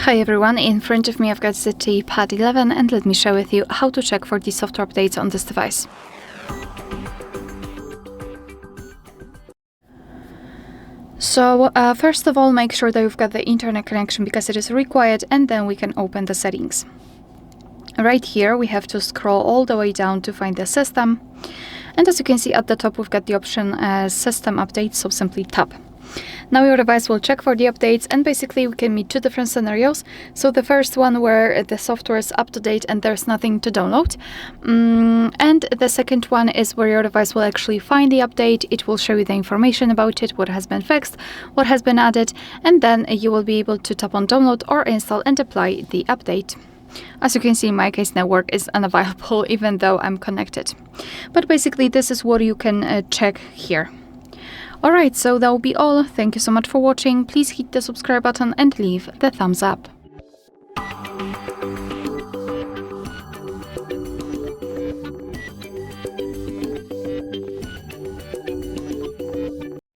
Hi everyone, in front of me I've got ZTE Pad 11 and let me share with you how to check for the software updates on this device. So first of all, make sure that you've got the internet connection because it is required, and then we can open the settings. Right here we have to scroll all the way down to find the system, and as you can see at the top we've got the option system update, so simply tap. Now your device will check for the updates, and basically we can meet two different scenarios. So the first one where the software is up to date and there's nothing to download. And the second one is where your device will actually find the update. It will show you the information about it, what has been fixed, what has been added, and then you will be able to tap on download or install and apply the update. As you can see, in my case, network is unavailable even though I'm connected. But basically this is what you can check here. Alright, so that will be all. Thank you so much for watching. Please hit the subscribe button and leave the thumbs up.